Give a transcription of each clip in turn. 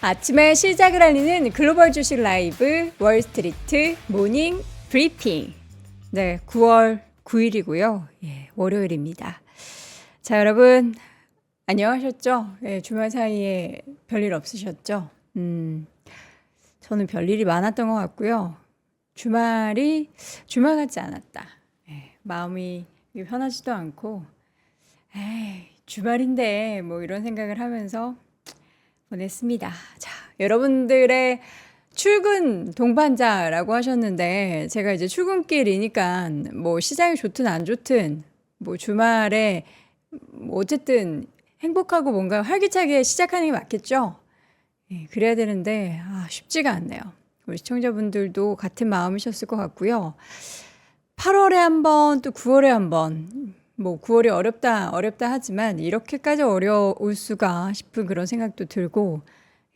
아침에 시작을 알리는 글로벌 주식 라이브 월스트리트 모닝 브리핑. 네, 9월 9일이고요. 예, 월요일입니다. 자, 여러분 안녕하셨죠? 예, 주말 사이에 별일 없으셨죠? 저는 별일이 많았던 것 같고요. 주말이 주말 같지 않았다. 예, 마음이 편하지도 않고, 에이, 주말인데 뭐 이런 생각을 하면서 보냈습니다. 자, 여러분들의 출근 동반자라고 하셨는데, 제가 이제 출근길이니까 뭐 시장이 좋든 안 좋든 뭐 주말에 뭐 어쨌든 행복하고 뭔가 활기차게 시작하는 게 맞겠죠? 예, 그래야 되는데 쉽지가 않네요. 우리 시청자분들도 같은 마음이셨을 것 같고요. 8월에 한 번, 또 9월에 한 번, 뭐 9월이 어렵다 하지만 이렇게까지 어려울 수가 싶은 그런 생각도 들고,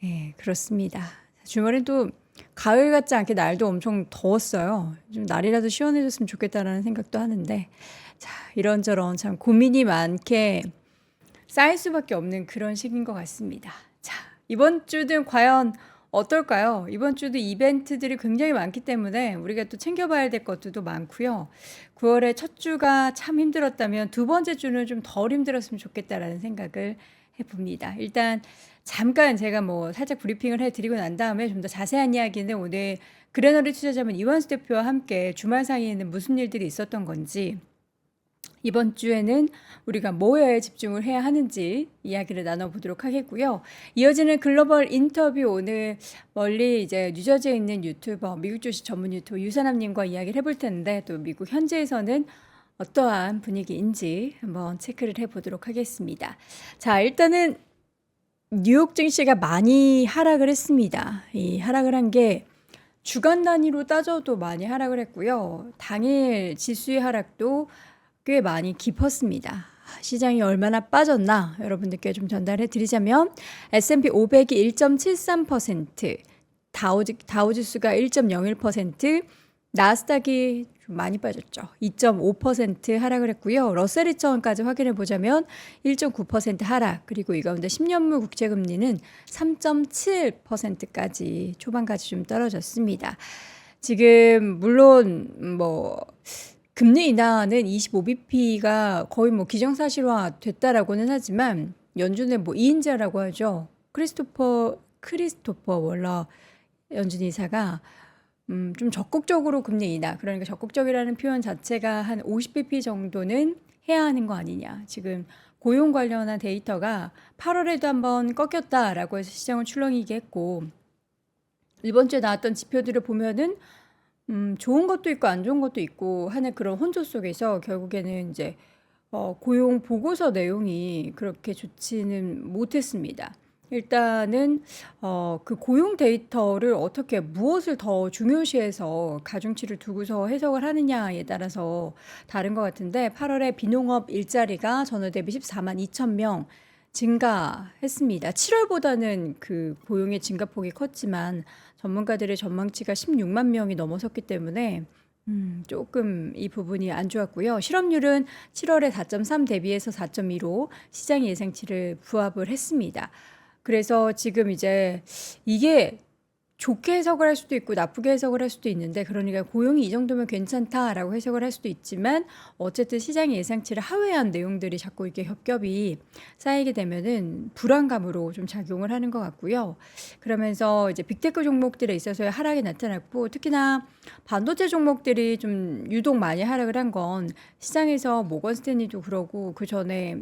예, 그렇습니다. 주말엔 또 가을 같지 않게 날도 엄청 더웠어요. 좀 날이라도 시원해졌으면 좋겠다라는 생각도 하는데, 자, 이런저런 참 고민이 많게 쌓일 수밖에 없는 그런 시기인 것 같습니다. 자, 이번 주는 과연 어떨까요? 이번 주도 이벤트들이 굉장히 많기 때문에 우리가 또 챙겨봐야 될 것들도 많고요. 9월의 첫 주가 참 힘들었다면 두 번째 주는 좀 덜 힘들었으면 좋겠다라는 생각을 해봅니다. 일단 잠깐 제가 뭐 살짝 브리핑을 해드리고 난 다음에 좀 더 자세한 이야기는 오늘 그레너리 투자자문 이완수 대표와 함께 주말 사이에는 무슨 일들이 있었던 건지, 이번 주에는 우리가 뭐에 집중을 해야 하는지 이야기를 나눠보도록 하겠고요. 이어지는 글로벌 인터뷰, 오늘 멀리 이제 뉴저지에 있는 유튜버, 미국 주식 전문 유튜버 유산남님과 이야기를 해볼 텐데, 또 미국 현지에서는 어떠한 분위기인지 한번 체크를 해보도록 하겠습니다. 자, 일단은 뉴욕 증시가 많이 하락을 했습니다. 이 하락을 한 게 주간 단위로 따져도 많이 하락을 했고요. 당일 지수의 하락도 꽤 많이 깊었습니다. 시장이 얼마나 빠졌나 여러분들께 좀 전달해 드리자면, S&P 500이 1.73%, 다우지수가 1.01%, 나스닥이 좀 많이 빠졌죠. 2.5% 하락을 했고요. 러셀 2000까지 확인해 보자면 1.9% 하락, 그리고 이 가운데 10년물 국채금리는 3.7%까지 초반까지 좀 떨어졌습니다. 지금 물론 뭐 금리 인하는 25bp가 거의 뭐 기정사실화 됐다라고는 하지만, 연준의 뭐 2인자라고 하죠. 크리스토퍼 월러 연준 이사가 좀 적극적으로 금리 인하, 그러니까 적극적이라는 표현 자체가 한 50bp 정도는 해야 하는 거 아니냐. 지금 고용 관련한 데이터가 8월에도 한번 꺾였다라고 해서 시장을 출렁이게 했고, 이번 주에 나왔던 지표들을 보면은 좋은 것도 있고 안 좋은 것도 있고 하는 그런 혼조 속에서 결국에는 이제 고용 보고서 내용이 그렇게 좋지는 못했습니다. 일단은 그 고용 데이터를 어떻게 무엇을 더 중요시해서 가중치를 두고서 해석을 하느냐에 따라서 다른 것 같은데, 8월에 비농업 일자리가 전월 대비 14만 2천 명 증가했습니다. 7월보다는 그 고용의 증가폭이 컸지만 전문가들의 전망치가 16만 명이 넘어섰기 때문에 조금 이 부분이 안 좋았고요. 실업률은 7월에 4.3 대비해서 4.2로 시장 예상치를 부합을 했습니다. 그래서 지금 이제 이게 좋게 해석을 할 수도 있고 나쁘게 해석을 할 수도 있는데, 그러니까 고용이 이 정도면 괜찮다라고 해석을 할 수도 있지만, 어쨌든 시장의 예상치를 하회한 내용들이 자꾸 이렇게 겹겹이 쌓이게 되면은 불안감으로 좀 작용을 하는 것 같고요. 그러면서 이제 빅테크 종목들에 있어서의 하락이 나타났고, 특히나 반도체 종목들이 좀 유독 많이 하락을 한 건 시장에서 모건 스탠리도 그러고 그 전에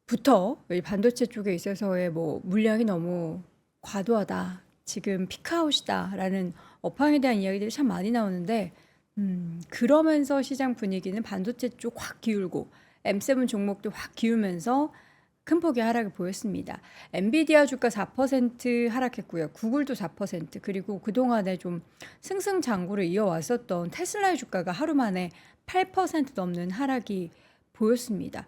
부터 반도체 쪽에 있어서의 뭐 물량이 너무 과도하다, 지금 피크아웃이다라는 업황에 대한 이야기들이 참 많이 나오는데, 그러면서 시장 분위기는 반도체 쪽 확 기울고 M7 종목도 확 기울면서 큰 폭의 하락을 보였습니다. 엔비디아 주가 4% 하락했고요. 구글도 4%, 그리고 그동안에 좀 승승장구를 이어왔었던 테슬라의 주가가 하루 만에 8% 넘는 하락이 보였습니다.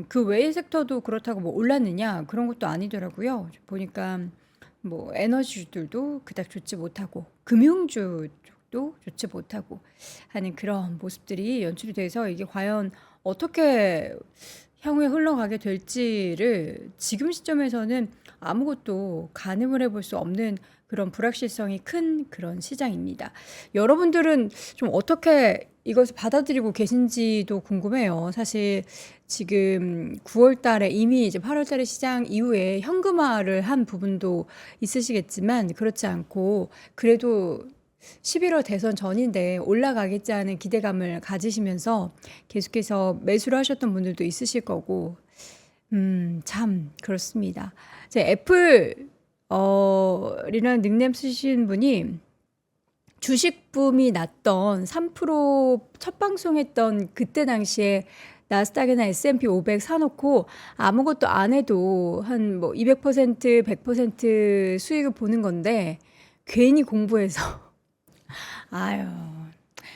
그 외의 섹터도 그렇다고 뭐 올랐느냐, 그런 것도 아니더라고요. 보니까 뭐 에너지주들도 그닥 좋지 못하고 금융주 쪽도 좋지 못하고 하는 그런 모습들이 연출이 돼서, 이게 과연 어떻게 향후에 흘러가게 될지를 지금 시점에서는 아무것도 가늠을 해볼 수 없는 그런 불확실성이 큰 그런 시장입니다. 여러분들은 좀 어떻게 이것을 받아들이고 계신지도 궁금해요. 사실 지금 9월 달에 이미 이제 8월 달에 시장 이후에 현금화를 한 부분도 있으시겠지만 그렇지 않고 그래도 11월 대선 전인데 올라가겠지 하는 기대감을 가지시면서 계속해서 매수를 하셨던 분들도 있으실 거고, 참 그렇습니다. 제 애플 이라는 닉네임 쓰신 분이 주식 붐이 났던 3%첫 방송했던 그때 당시에 나스닥이나 S&P 500 사놓고 아무것도 안 해도 한 뭐 200%, 100% 수익을 보는 건데 괜히 공부해서 아유.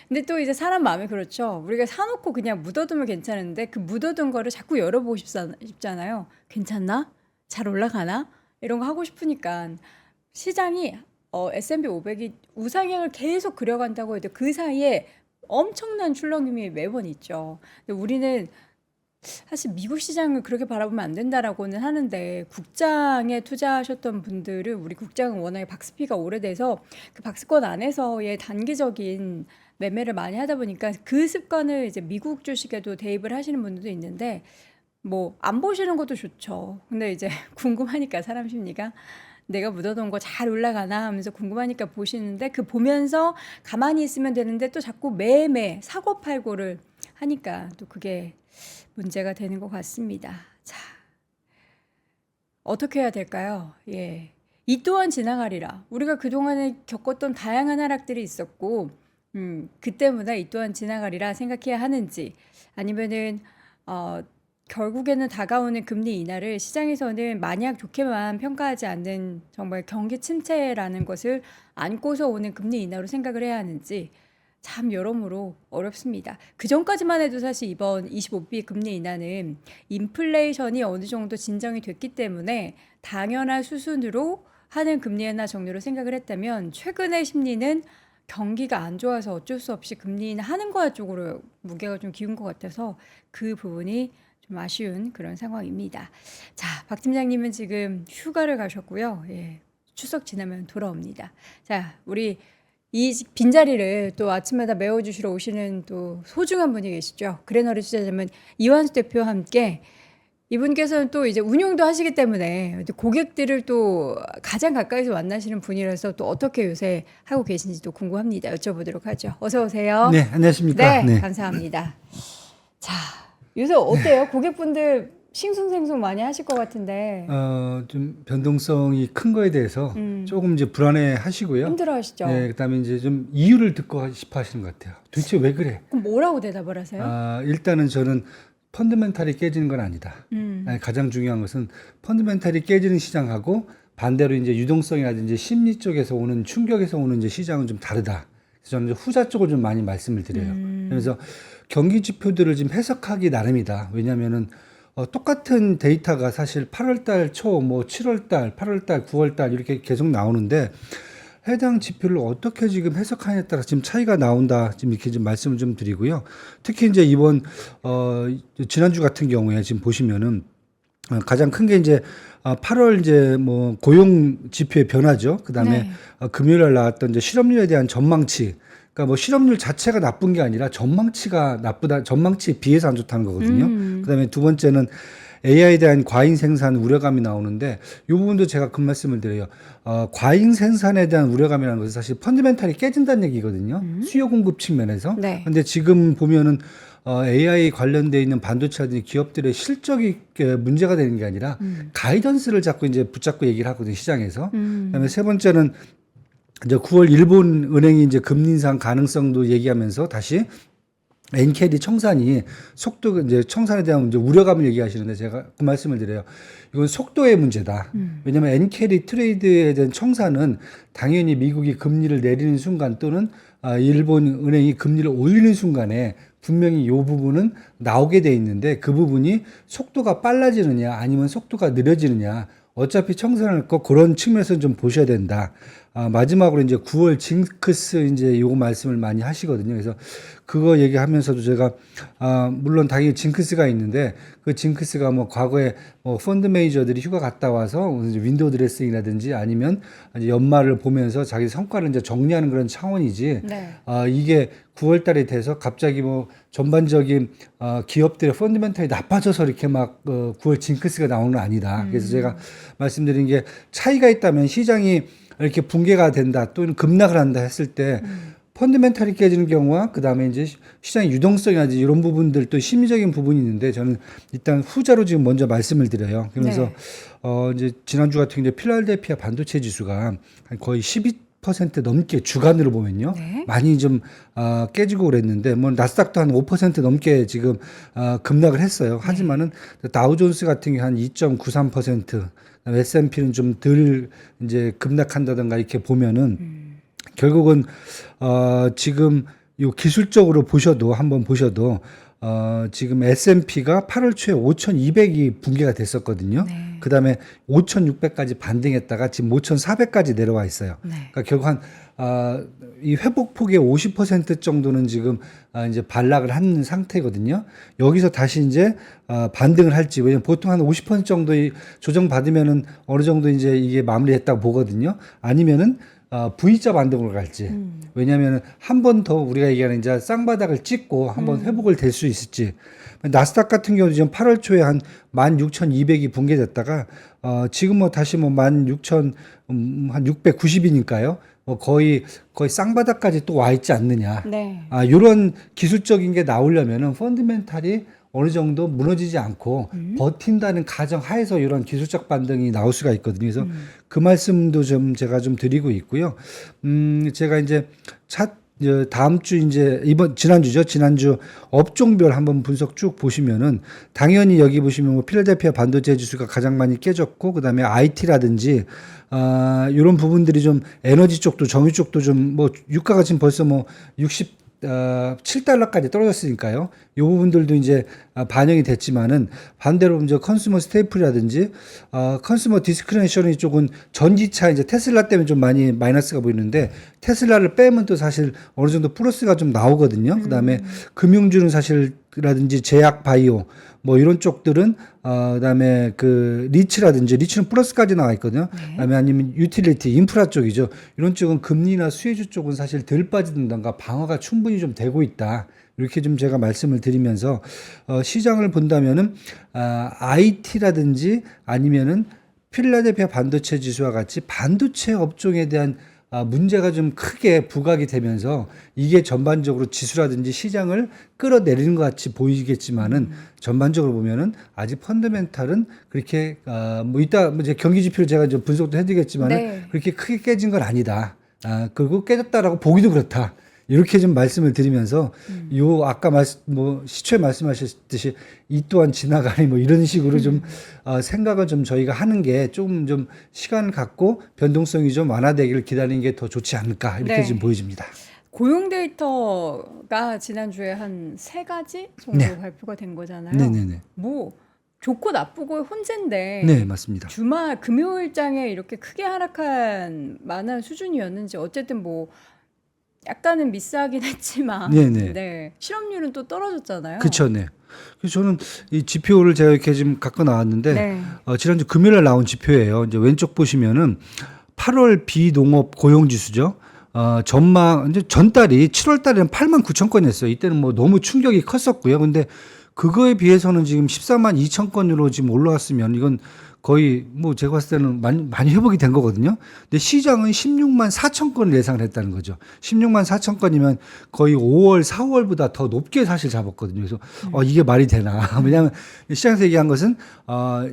근데 또 이제 사람 마음이 그렇죠. 우리가 사놓고 그냥 묻어두면 괜찮은데 그 묻어둔 거를 자꾸 열어보고 싶잖아요. 괜찮나? 잘 올라가나? 이런 거 하고 싶으니까 시장이 S&P 500이 우상향을 계속 그려간다고 해도 그 사이에 엄청난 출렁임이 매번 있죠. 근데 우리는 사실 미국 시장을 그렇게 바라보면 안 된다라고는 하는데 국장에 투자하셨던 분들은 우리 국장은 워낙에 박스피가 오래돼서 그 박스권 안에서의 단기적인 매매를 많이 하다 보니까 그 습관을 이제 미국 주식에도 대입을 하시는 분들도 있는데 뭐 안 보시는 것도 좋죠. 근데 이제 궁금하니까 사람 심리가 내가 묻어둔 거 잘 올라가나 하면서 궁금하니까 보시는데 그 보면서 가만히 있으면 되는데 또 자꾸 매매 사고 팔고를 하니까 또 그게 문제가 되는 것 같습니다. 자, 어떻게 해야 될까요? 예. 이 또한 지나가리라. 우리가 그동안에 겪었던 다양한 하락들이 있었고, 그때보다 이 또한 지나가리라 생각해야 하는지, 아니면은, 결국에는 다가오는 금리 인하를 시장에서는 마냥 좋게만 평가하지 않는 정말 경기 침체라는 것을 안고서 오는 금리 인하로 생각을 해야 하는지, 참 여러모로 어렵습니다. 그 전까지만 해도 사실 이번 25B 금리 인하는 인플레이션이 어느 정도 진정이 됐기 때문에 당연한 수순으로 하는 금리 인하 정도로 생각을 했다면 최근의 심리는 경기가 안 좋아서 어쩔 수 없이 금리 인하 하는 거야 쪽으로 무게가 좀 기운 것 같아서 그 부분이 좀 아쉬운 그런 상황입니다. 자, 박 팀장님은 지금 휴가를 가셨고요. 예, 추석 지나면 돌아옵니다. 자, 우리 이 빈자리를 또 아침마다 메워주시러 오시는 또 소중한 분이 계시죠. 그래너리 투자자문 이완수 대표와 함께 이분께서는 또 이제 운용도 하시기 때문에 고객들을 또 가장 가까이서 만나시는 분이라서 또 어떻게 요새 하고 계신지도 궁금합니다. 여쭤보도록 하죠. 어서 오세요. 네, 안녕하십니까. 네, 감사합니다. 자, 요새 어때요? 고객분들 싱숭생숭 많이 하실 것 같은데 좀 변동성이 큰 거에 대해서 조금 이제 불안해 하시고요. 힘들어하시죠? 네, 그다음에 이제 좀 이유를 듣고 싶어 하시는 것 같아요. 도대체 왜 그래? 그럼 뭐라고 대답을 하세요? 일단은 저는 펀더멘탈이 깨지는 건 아니다. 아니, 가장 중요한 것은 펀더멘탈이 깨지는 시장하고 반대로 이제 유동성이라든지 심리 쪽에서 오는 충격에서 오는 이제 시장은 좀 다르다. 그래서 저는 이제 후자 쪽을 좀 많이 말씀을 드려요. 그래서 경기 지표들을 지금 해석하기 나름이다. 왜냐하면은 똑같은 데이터가 사실 8월달 초, 뭐 7월달, 8월달, 9월달 이렇게 계속 나오는데 해당 지표를 어떻게 지금 해석하냐에 따라 지금 차이가 나온다. 지금 이렇게 좀 말씀을 좀 드리고요. 특히 이제 이번 지난주 같은 경우에 지금 보시면은 가장 큰 게 이제 8월 이제 뭐 고용 지표의 변화죠. 그다음에 금요일 날 나왔던 이제 실업률에 대한 전망치. 그러니까 뭐 실업률 자체가 나쁜 게 아니라 전망치가 나쁘다, 전망치에 비해서 안 좋다는 거거든요. 그다음에 두 번째는 AI에 대한 과잉 생산 우려감이 나오는데 이 부분도 제가 그 말씀을 드려요. 과잉 생산에 대한 우려감이라는 것은 사실 펀더멘탈이 깨진다는 얘기거든요. 수요 공급 측면에서. 네. 근데 지금 보면은 AI 관련돼 있는 반도체라든지 기업들의 실적이 문제가 되는 게 아니라 가이던스를 자꾸 이제 붙잡고 얘기를 하거든요, 시장에서. 그다음에 세 번째는 이제 9월 일본 은행이 이제 금리 인상 가능성도 얘기하면서 다시 엔캐리 청산이 속도 이제 청산에 대한 이제 우려감을 얘기하시는데 제가 그 말씀을 드려요. 이건 속도의 문제다. 왜냐하면 엔캐리 트레이드에 대한 청산은 당연히 미국이 금리를 내리는 순간 또는 일본 은행이 금리를 올리는 순간에 분명히 이 부분은 나오게 돼 있는데 그 부분이 속도가 빨라지느냐 아니면 속도가 느려지느냐 어차피 청산할 거 그런 측면에서 좀 보셔야 된다. 마지막으로 이제 9월 징크스 이제 요거 말씀을 많이 하시거든요. 그래서 그거 얘기하면서도 제가 물론 당연히 징크스가 있는데 그 징크스가 뭐 과거에 뭐 펀드 매니저들이 휴가 갔다 와서 이제 윈도우 드레싱이라든지 아니면 이제 연말을 보면서 자기 성과를 이제 정리하는 그런 차원이지. 네. 이게 9월 달이 돼서 갑자기 뭐 전반적인 기업들의 펀드멘탈이 나빠져서 이렇게 막 9월 징크스가 나오는 건 아니다. 그래서 제가 말씀드린 게 차이가 있다면 시장이 이렇게 붕괴가 된다 또는 급락을 한다 했을 때 펀드멘탈이 깨지는 경우와 그다음에 이제 시장의 유동성이라든지 이런 부분들 또 심리적인 부분이 있는데 저는 일단 후자로 지금 먼저 말씀을 드려요. 그러면서 이제 지난주 같은 경우에 필라델피아 반도체 지수가 거의 12% 넘게 주간으로 보면요. 네. 많이 많이 좀 깨지고 그랬는데 뭐 나스닥도 한 5% 넘게 지금 급락을 했어요. 하지만은 다우존스 같은 게 한 2.93%, S&P는 좀 덜 이제 급락한다든가 이렇게 보면은 결국은 지금 요 기술적으로 보셔도 한번 보셔도 지금 S&P가 8월 초에 5,200이 붕괴가 됐었거든요. 네. 그다음에 5,600까지 반등했다가 지금 5,400까지 내려와 있어요. 네. 그러니까 결국 한 이 회복폭의 50% 정도는 지금 이제 반락을 한 상태거든요. 여기서 다시 이제 반등을 할지, 왜냐면 보통 한 50% 정도 조정 받으면은 어느 정도 이제 이게 마무리했다고 보거든요. 아니면은 V자 반등으로 갈지. 왜냐하면 한 번 더 우리가 얘기하는 이제 쌍바닥을 찍고 한번 회복을 될 수 있을지. 나스닥 같은 경우도 지금 8월 초에 한 16,200이 붕괴됐다가 지금 뭐 다시 뭐 16,000 한 690이니까요. 거의 쌍바닥까지 또 와 있지 않느냐. 네. 이런 기술적인 게 나오려면은 펀드멘탈이 어느 정도 무너지지 않고 버틴다는 가정 하에서 이런 기술적 반등이 나올 수가 있거든요. 그래서 그 말씀도 좀 제가 좀 드리고 있고요. 제가 이제 다음 주 이제 지난주 업종별 한번 분석 쭉 보시면은 당연히 여기 보시면 뭐 필라델피아 반도체 지수가 가장 많이 깨졌고 그다음에 IT라든지 이런 부분들이 좀 에너지 쪽도 정유 쪽도 좀 뭐 유가가 지금 벌써 뭐 7달러까지 떨어졌으니까요. 이 부분들도 이제 반영이 됐지만은 반대로 이제 컨슈머 스테이플이라든지 컨슈머 디스크리네이션 쪽은 전기차 이제 테슬라 때문에 좀 많이 마이너스가 보이는데 테슬라를 빼면 또 사실 어느 정도 플러스가 좀 나오거든요. 그다음에 금융주는 사실라든지 제약 바이오 뭐 이런 쪽들은 그다음에 그 리츠는 플러스까지 나와 있거든요. 그다음에 아니면 유틸리티, 인프라 쪽이죠. 이런 쪽은 금리나 수혜주 쪽은 사실 덜 빠지든가 방어가 충분히 좀 되고 있다. 이렇게 좀 제가 말씀을 드리면서 시장을 본다면은 IT라든지 아니면은 필라델피아 반도체 지수와 같이 반도체 업종에 대한 문제가 좀 크게 부각이 되면서 이게 전반적으로 지수라든지 시장을 끌어내리는 것 같이 보이겠지만은 전반적으로 보면은 아직 펀더멘탈은 그렇게 뭐 이따 뭐 이제 경기 지표를 제가 이제 분석도 해드리겠지만은 네. 그렇게 크게 깨진 건 아니다. 그리고 깨졌다라고 보기도 그렇다. 이렇게 좀 말씀을 드리면서 요 아까 시초에 말씀하셨듯이 이 또한 지나가니 뭐 이런 식으로 좀 생각을 좀 저희가 하는 게 좀 시간을 갖고 변동성이 좀 완화되기를 기다리는 게 더 좋지 않을까 이렇게 네. 지금 보여집니다. 고용 데이터가 지난주에 한 3가지 정도 네. 발표가 된 거잖아요. 네네네. 뭐 좋고 나쁘고 혼재인데 네 맞습니다. 주말 금요일장에 이렇게 크게 하락한 만한 수준이었는지 어쨌든 뭐 약간은 미스하긴 했지만 네네. 네. 실업률은 또 떨어졌잖아요. 그렇죠, 네. 그래서 저는 이 지표를 제가 이렇게 지금 갖고 나왔는데 네. 지난주 금요일에 나온 지표예요. 이제 왼쪽 보시면은 8월 비농업 고용 지수죠. 전망 이제 전달이 7월 달에는 8만 9천 건이었어요. 이때는 뭐 너무 충격이 컸었고요. 근데 그거에 비해서는 지금 14만 2천 건으로 지금 올라왔으면 이건 거의 뭐 제가 봤을 때는 많이 회복이 된 거거든요. 근데 시장은 16만 4천 건을 예상을 했다는 거죠. 16만 4천 건이면 거의 5월, 4월보다 더 높게 사실 잡았거든요. 그래서 이게 말이 되나? 왜냐하면 시장에서 얘기한 것은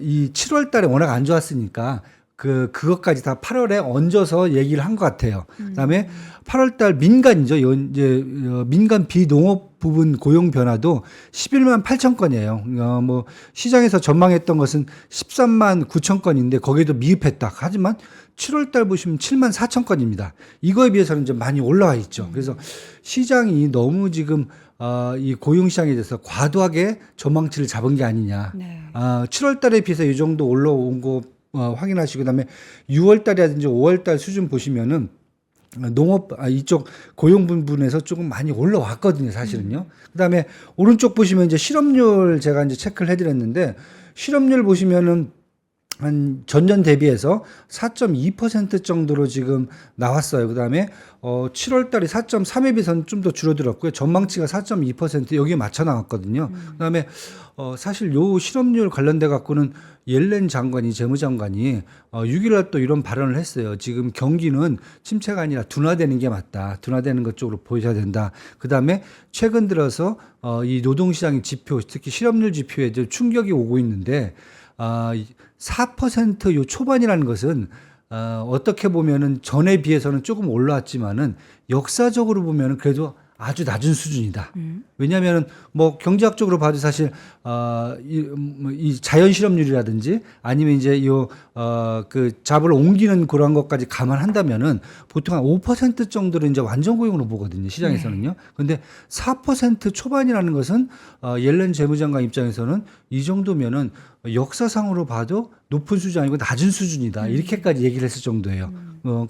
이 7월 달에 워낙 안 좋았으니까 그것까지 다 8월에 얹어서 얘기를 한 것 같아요. 그다음에 8월 달 민간이죠. 이제 민간 비농업 부분 고용 변화도 11만 8천 건이에요. 뭐 시장에서 전망했던 것은 13만 9천 건인데 거기에도 미흡했다. 하지만 7월 달 보시면 7만 4천 건입니다. 이거에 비해서는 좀 많이 올라와 있죠. 그래서 시장이 너무 지금 이 고용 시장에 대해서 과도하게 전망치를 잡은 게 아니냐. 네. 7월 달에 비해서 이 정도 올라온 거 확인하시고 그다음에 6월 달이라든지 5월 달 수준 보시면은 농업 이쪽 고용 부분에서 조금 많이 올라왔거든요, 사실은요. 그다음에 오른쪽 보시면 이제 실업률 제가 이제 체크를 해드렸는데 실업률 보시면은 한 전년 대비해서 4.2% 정도로 지금 나왔어요. 그다음에 7월 달에 4.3에 비해서는 좀 더 줄어들었고요. 전망치가 4.2% 여기에 맞춰 나왔거든요. 그다음에 사실 요 실업률 관련돼 갖고는 옐렌 장관이 재무장관이 6일 날 또 이런 발언을 했어요. 지금 경기는 침체가 아니라 둔화되는 게 맞다. 둔화되는 것 쪽으로 보셔야 된다. 그다음에 최근 들어서 이 노동시장의 지표, 특히 실업률 지표에 충격이 오고 있는데 4%요 초반이라는 것은 어떻게 보면은 전에 비해서는 조금 올라왔지만은 역사적으로 보면은 그래도 아주 낮은 수준이다. 왜냐하면은 뭐 경제학적으로 봐도 사실 이 자연 실업률이라든지 아니면 이제 그 잡을 옮기는 그런 것까지 감안한다면은 보통 한 5% 정도를 이제 완전 고용으로 보거든요. 시장에서는요. 근데 4% 초반이라는 것은 옐렌 재무장관 입장에서는 이 정도면은 역사상으로 봐도 높은 수준이 아니고 낮은 수준이다. 이렇게까지 얘기를 했을 정도예요.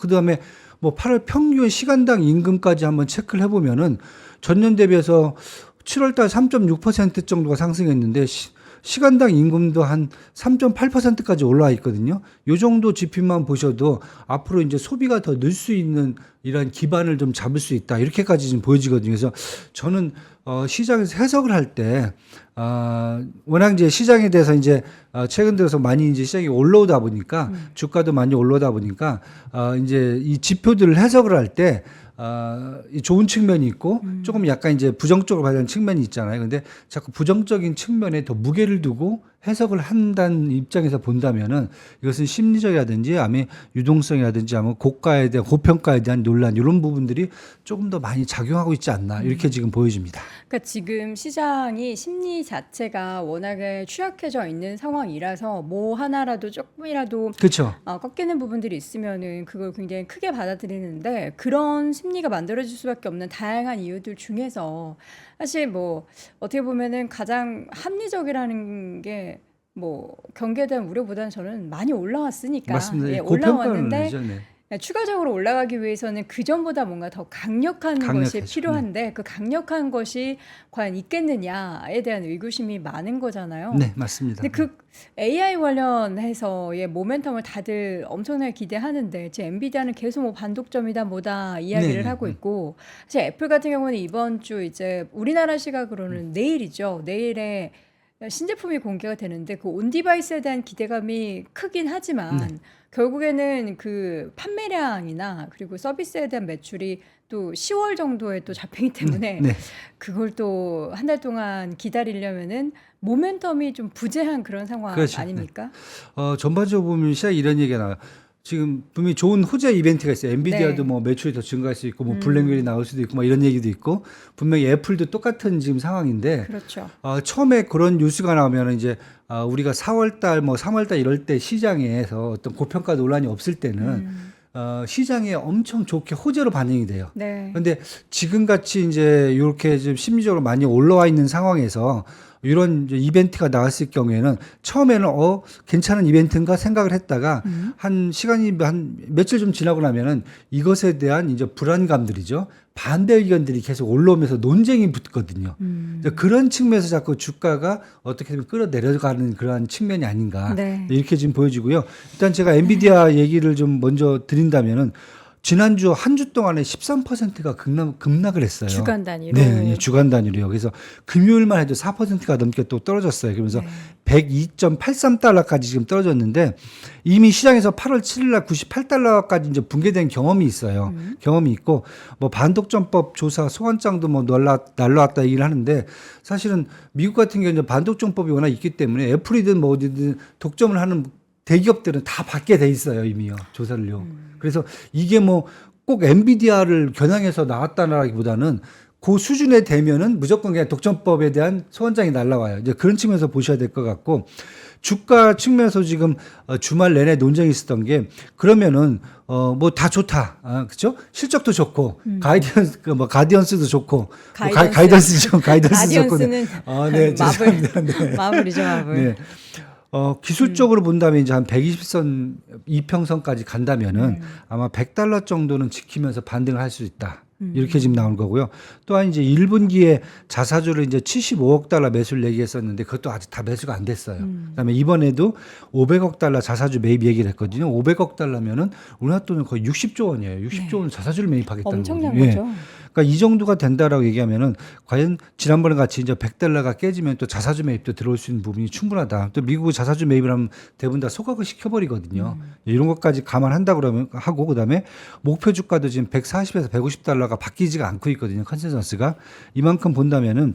그다음에 뭐 8월 평균 시간당 임금까지 한번 체크를 해보면은 전년 대비해서 7월 달 3.6% 정도가 상승했는데 시간당 임금도 한 3.8%까지 올라와 있거든요. 요 정도 지표만 보셔도 앞으로 이제 소비가 더 늘 수 있는 이런 기반을 좀 잡을 수 있다. 이렇게까지 지금 보여지거든요. 그래서 저는 시장에서 해석을 할 때 워낙 이제 시장에 대해서 이제 최근 들어서 많이 이제 시장이 올라오다 보니까 주가도 많이 올라오다 보니까 이제 이 지표들을 해석을 할 때 이 좋은 측면이 있고 조금 약간 이제 부정적으로 봐야 되는 측면이 있잖아요. 근데 자꾸 부정적인 측면에 더 무게를 두고 해석을 한다는 입장에서 본다면은 이것은 심리적이라든지 아니면 유동성이라든지 아니면 고가에 대한 고평가에 대한 논란 이런 부분들이 조금 더 많이 작용하고 있지 않나 이렇게 지금 보여집니다. 그러니까 지금 시장이 심리 자체가 워낙에 취약해져 있는 상황이라서 뭐 하나라도 조금이라도 그렇죠. 꺾이는 부분들이 있으면은 그걸 굉장히 크게 받아들이는데 그런 심리가 만들어질 수밖에 없는 다양한 이유들 중에서 사실 뭐 어떻게 보면은 가장 합리적이라는 게 뭐 경기에 대한 우려보다는 저는 많이 올라왔으니까 맞습니다. 예, 고평가는 올라왔는데 아니죠. 네. 추가적으로 올라가기 위해서는 그 전보다 뭔가 더 강력한 것이 강력해져. 필요한데 그 강력한 것이 과연 있겠느냐에 대한 의구심이 많은 거잖아요. 네, 맞습니다. 근데 그 AI 관련해서의 모멘텀을 다들 엄청나게 기대하는데 제 엔비디아는 계속 뭐 반독점이다 뭐다 이야기를 네, 하고 네. 있고 사실 애플 같은 경우는 이번 주 이제 우리나라 시각으로는 내일이죠. 내일에 신제품이 공개가 되는데 그 온디바이스에 대한 기대감이 크긴 하지만 결국에는 그 판매량이나 그리고 서비스에 대한 매출이 또 10월 정도에 또 잡히기 때문에 네. 그걸 또 한 달 동안 기다리려면은 모멘텀이 좀 부재한 그런 상황 그렇죠. 아닙니까? 전반적으로 보면 시장 이런 얘기가 나와요. 지금 분명히 좋은 호재 이벤트가 있어요. 엔비디아도 네. 뭐 매출이 더 증가할 수 있고 뭐 블랙웰이 나올 수도 있고 뭐 이런 얘기도 있고 분명히 애플도 똑같은 지금 상황인데 그렇죠. 처음에 그런 뉴스가 나오면 이제 우리가 4월 달 뭐 3월 달 이럴 때 시장에서 어떤 고평가 논란이 없을 때는 시장에 엄청 좋게 호재로 반영이 돼요. 네. 그런데 지금 같이 이제 이렇게 좀 심리적으로 많이 올라와 있는 상황에서 이런 이제 이벤트가 나왔을 경우에는 처음에는 괜찮은 이벤트인가 생각을 했다가 한 시간이 한 며칠 좀 지나고 나면은 이것에 대한 이제 불안감들이죠. 반대 의견들이 계속 올라오면서 논쟁이 붙거든요. 그런 측면에서 자꾸 주가가 어떻게 보면 끌어내려가는 그러한 측면이 아닌가 네. 이렇게 지금 보여지고요. 일단 제가 엔비디아 얘기를 좀 먼저 드린다면은 지난주 한 주 동안에 13%가 급락을 했어요. 주간 단위로. 네, 주간 단위로요. 그래서 금요일만 해도 4%가 넘게 또 떨어졌어요. 그러면서 102.83달러까지 지금 떨어졌는데 이미 시장에서 8월 7일 날 98달러까지 이제 붕괴된 경험이 있어요. 경험이 있고 뭐 반독점법 조사 소환장도 뭐 날라왔다 얘기를 하는데 사실은 미국 같은 경우는 반독점법이 워낙 있기 때문에 애플이든 뭐 어디든 독점을 하는 대기업들은 다 받게 돼 있어요, 이미요. 조사를요. 그래서 이게 뭐 꼭 엔비디아를 겨냥해서 나왔다라기보다는 그 수준에 되면은 무조건 그냥 독점법에 대한 소환장이 날라와요. 이제 그런 측면에서 보셔야 될 것 같고 주가 측면에서 지금 주말 내내 논쟁이 있었던 게 그러면은 뭐 다 좋다. 그렇죠? 실적도 좋고 가디언스도 좋고 가이던스죠. 가이던스 좋고. 가디언스는 네, 마블. 죄송합니다. 네. 마블이죠, 마블. 네. 기술적으로 본다면 이제 한 120선 이평선까지 간다면은 아마 $100 정도는 지키면서 반등을 할 수 있다. 이렇게 지금 나온 거고요. 또한 이제 1분기에 자사주를 이제 $75억 매수를 얘기했었는데 그것도 아직 다 매수가 안 됐어요. 그다음에 이번에도 $500억 자사주 매입 얘기를 했거든요. $500억면은 우리나라 돈은 거의 60조 원이에요. 60조 원 자사주를 매입하겠다는 엄청난 거죠. 거죠. 그러니까 이 정도가 된다라고 얘기하면은 과연 지난번에 같이 이제 $100가 깨지면 또 자사주 매입도 들어올 수 있는 부분이 충분하다. 또 미국 자사주 매입을 하면 대부분 다 소각을 시켜버리거든요. 이런 것까지 감안한다 그러면 하고 그다음에 목표 주가도 지금 140에서 $150가 바뀌지가 않고 있거든요. 컨센서스가 이만큼 본다면은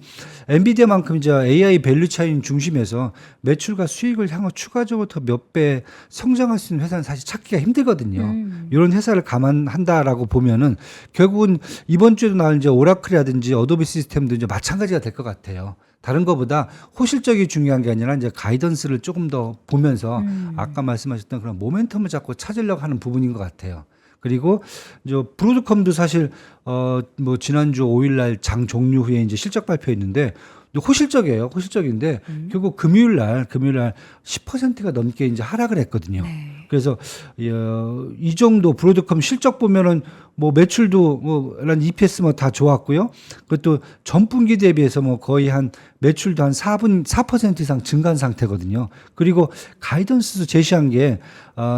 엔비디아만큼 이제 AI 밸류 차인 중심에서 매출과 수익을 향후 추가적으로 더 몇 배 성장할 수 있는 회사는 사실 찾기가 힘들거든요. 이런 회사를 감안한다라고 보면은 결국은 이번 주에도 나올 이제 오라클이라든지 어도비 시스템도 이제 마찬가지가 될 것 같아요. 다른 것보다 호실적이 중요한 게 아니라 이제 가이던스를 조금 더 보면서 아까 말씀하셨던 그런 모멘텀을 잡고 찾으려고 하는 부분인 것 같아요. 그리고 이제 브로드컴도 사실 뭐 지난주 5일날 장 종료 후에 이제 실적 발표했는데 호실적이에요. 호실적인데 결국 금요일날 10%가 넘게 이제 하락을 했거든요. 네. 그래서 이 정도 브로드컴 실적 보면은 뭐 매출도 뭐란 EPS 뭐 다 좋았고요. 그것도 전분기 대비해서 뭐 거의 한 매출도 한 4% 이상 증가한 상태거든요. 그리고 가이던스도 제시한 게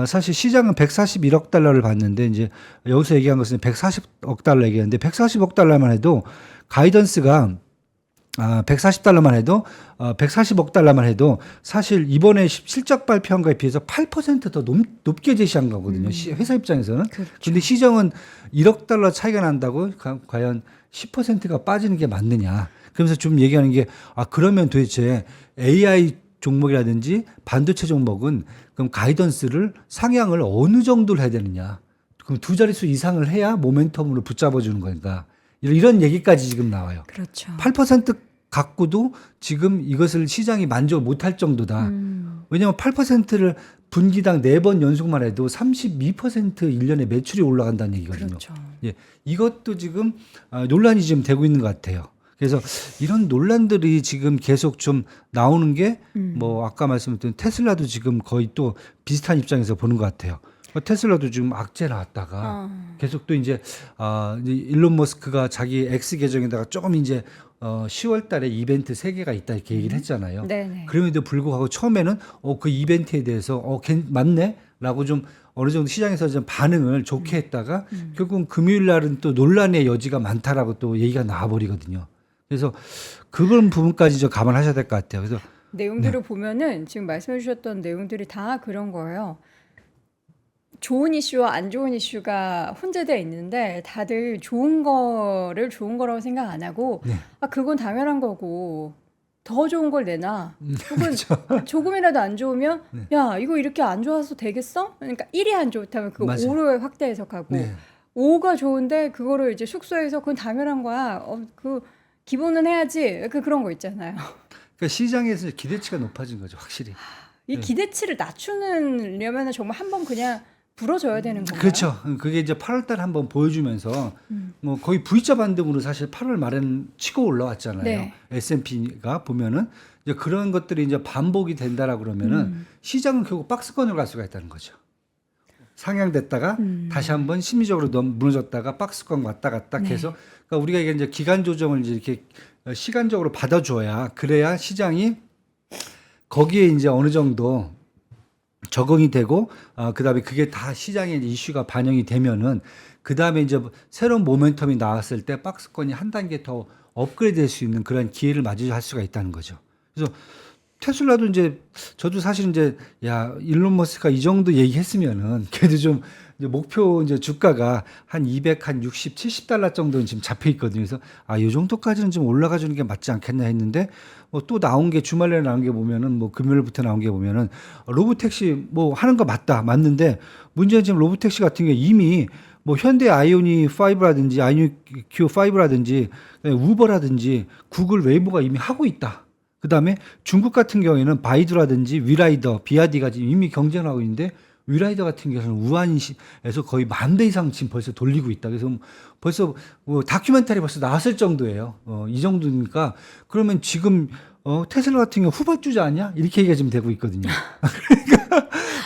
사실 시장은 $141억 봤는데 이제 여기서 얘기한 것은 $140억 얘기했는데 $140억 해도 가이던스가 $140만 해도, $140억 해도 사실 이번에 실적 발표한 거에 비해서 8% 더 높게 제시한 거거든요. 회사 입장에서는. 그렇죠. 근데 시장은 $1억 차이가 난다고 과연 10%가 빠지는 게 맞느냐. 그러면서 좀 얘기하는 게, 그러면 도대체 AI 종목이라든지 반도체 종목은 그럼 가이던스를 상향을 어느 정도를 해야 되느냐. 그럼 두 자릿수 이상을 해야 모멘텀으로 붙잡아 주는 거니까. 이런 얘기까지 지금 나와요. 그렇죠. 8% 갖고도 지금 이것을 시장이 만족을 못할 정도다. 왜냐하면 8%를 분기당 4번 연속만 해도 32% 1년에 매출이 올라간다는 얘기거든요. 그렇죠. 예, 이것도 지금 논란이 지금 되고 있는 것 같아요. 그래서 이런 논란들이 지금 계속 좀 나오는 게 뭐 아까 말씀드린 테슬라도 지금 거의 또 비슷한 입장에서 보는 것 같아요. 테슬라도 지금 악재 나왔다가 계속 또 이제 일론 머스크가 자기 X 계정에다가 조금 이제 10월 달에 이벤트 3개가 있다 이렇게 얘기를 했잖아요. 네네. 그럼에도 불구하고 처음에는 그 이벤트에 대해서 맞네? 라고 좀 어느 정도 시장에서 좀 반응을 좋게 했다가 결국은 금요일 날은 또 논란의 여지가 많다라고 또 얘기가 나와버리거든요. 그래서 그런 부분까지 좀 감안하셔야 될 것 같아요. 그래서 내용들을 보면은 지금 말씀해 주셨던 내용들이 다 그런 거예요. 좋은 이슈와 안 좋은 이슈가 혼재되어 있는데 다들 좋은 거를 좋은 거라고 생각 안 하고 그건 당연한 거고 더 좋은 걸 내놔. 혹은 조금이라도 안 좋으면 야 이거 이렇게 안 좋아서 되겠어? 그러니까 1이 안 좋다면 그거 맞아요. 5로 확대 해석하고 네. 5가 좋은데 그거를 이제 축소해서 그건 당연한 거야. 그 기본은 해야지. 그런 거 있잖아요. 그러니까 시장에서 기대치가 높아진 거죠, 확실히. 이 기대치를 낮추려면 정말 한번 그냥 불어줘야 되는 건가요? 그렇죠. 그게 이제 8월 달에 한번 보여주면서 뭐 거의 V자 반등으로 사실 8월 말에는 치고 올라왔잖아요. 네. S&P가 보면은 이제 그런 것들이 이제 반복이 된다라고 그러면은 시장은 결국 박스권으로 갈 수가 있다는 거죠. 상향됐다가 다시 한번 심리적으로 무너졌다가 박스권 왔다 갔다 계속. 그러니까 우리가 이제 기간 조정을 이제 이렇게 시간적으로 받아줘야 그래야 시장이 거기에 이제 어느 정도 적응이 되고 그다음에 그게 다 시장에 이슈가 반영이 되면은 그다음에 이제 새로운 모멘텀이 나왔을 때 박스권이 한 단계 더 업그레이드 될 수 있는 그런 기회를 맞이할 수가 있다는 거죠. 그래서 테슬라도 이제 저도 사실 이제 일론 머스크가 이 정도 얘기했으면은 그래도 좀 이제 목표 이제 주가가 한 200, 한 60, $70 정도는 지금 잡혀 있거든요. 그래서 이 정도까지는 좀 올라가 주는 게 맞지 않겠나 했는데 또 나온 게 주말에 나온 게 보면은 뭐 금요일부터 나온 게 보면은 로보택시 뭐 하는 거 맞는데 문제는 지금 로보택시 같은 게 이미 뭐 현대 아이오닉 5라든지 아이오닉 Q5라든지 우버라든지 구글 웨이보가 이미 하고 있다. 그다음에 중국 같은 경우에는 바이두라든지 위라이더, 비아디가 지금 이미 경쟁을 하고 있는데 위라이더 같은 경우는 우한에서 거의 10,000대 이상 지금 벌써 돌리고 있다. 그래서 벌써 다큐멘터리 벌써 나왔을 정도예요. 이 정도니까 그러면 지금 테슬라 같은 경우 후발주자 아니야? 이렇게 얘기가 지금 되고 있거든요.